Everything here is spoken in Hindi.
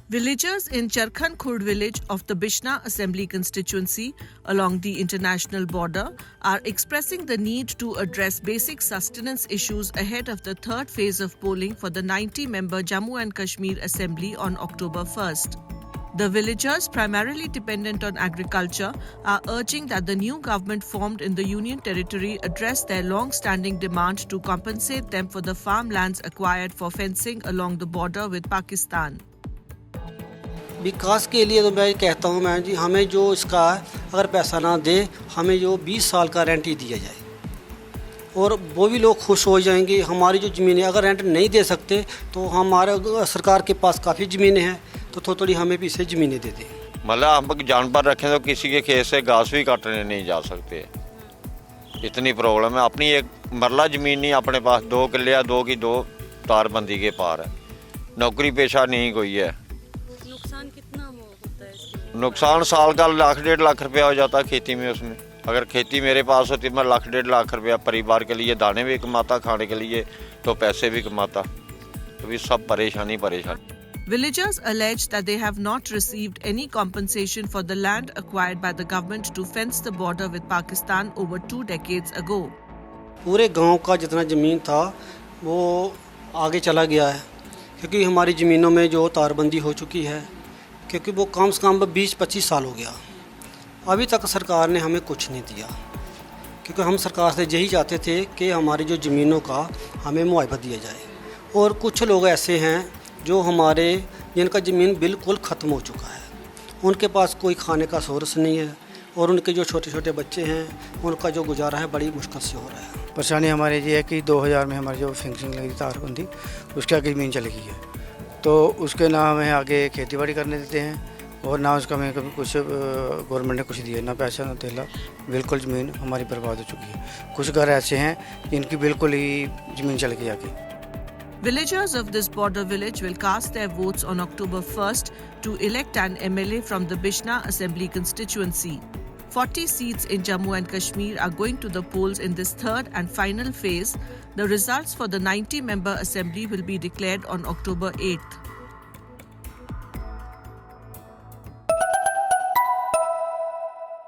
Villagers in Charkhan Khurd village of the Bishna Assembly constituency along the international border are expressing the need to address basic sustenance issues ahead of the third phase of polling for the 90-member Jammu and Kashmir Assembly on October 1st. The villagers, primarily dependent on agriculture, are urging that the new government formed in the Union Territory address their long-standing demand to compensate them for the farmlands acquired for fencing along the border with Pakistan. विकास के लिए तो मैं कहता हूँ मैं जी हमें जो इसका अगर पैसा ना दे हमें जो 20 साल का रेंट ही दिया जाए और वो भी लोग खुश हो जाएंगे। हमारी जो ज़मीनें अगर रेंट नहीं दे सकते तो हमारे सरकार के पास काफ़ी ज़मीनें हैं तो थोड़ी हमें भी इसे ज़मीनें दे दें। मतलब हम जानवर रखें तो किसी के खेत से घास भी काटने नहीं जा सकते, इतनी प्रॉब्लम है। अपनी एक मरला ज़मीन नहीं अपने पास, 2 किले या 2 की 2 तारबंदी के पार है, नौकरी पेशा नहीं कोई है। नुकसान कितना होता है? नुकसान साल का 1-1.5 लाख रुपया हो जाता है खेती में। उसमें अगर खेती मेरे पास होती मैं 1-1.5 लाख रुपया परिवार के लिए दाने भी कमाता, खाने के लिए तो पैसे भी कमाता। तो भी सब परेशानी। Villagers allege that they have not received any compensation for the land acquired by the government to fence the border with Pakistan over 2 decades ago. पूरे गांव का जितना ज़मीन था वो आगे चला गया है क्योंकि हमारी ज़मीनों में जो तारबंदी हो चुकी है, क्योंकि वो कम से कम 20-25 साल हो गया। अभी तक सरकार ने हमें कुछ नहीं दिया क्योंकि हम सरकार से यही चाहते थे कि हमारी जो ज़मीनों का हमें मुआवजा दिया जाए। और कुछ लोग ऐसे हैं जो हमारे जिनका ज़मीन बिल्कुल ख़त्म हो चुका है, उनके पास कोई खाने का सोर्स नहीं है और उनके जो छोटे छोटे बच्चे हैं उनका जो गुजारा है बड़ी मुश्किल से हो रहा है। परेशानी हमारी ये है कि 2000 में हमारी जो फेंसिंग लगी तारबंदी उसके आगे ज़मीन चली गई है, तो उसके ना हमें आगे खेती बाड़ी करने देते हैं और ना उसका हमें कभी कुछ गवर्नमेंट ने कुछ दिया, ना पैसा ना तेला। बिल्कुल ज़मीन हमारी बर्बाद हो चुकी है। कुछ घर ऐसे हैं जिनकी बिल्कुल ही ज़मीन चल गई आगे। Villagers of this border village will cast their votes on October 1st to elect an MLA from the Bishna Assembly constituency. 40 seats in Jammu and Kashmir are going to the polls in this third and final phase. The results for the 90-member assembly will be declared on October 8th.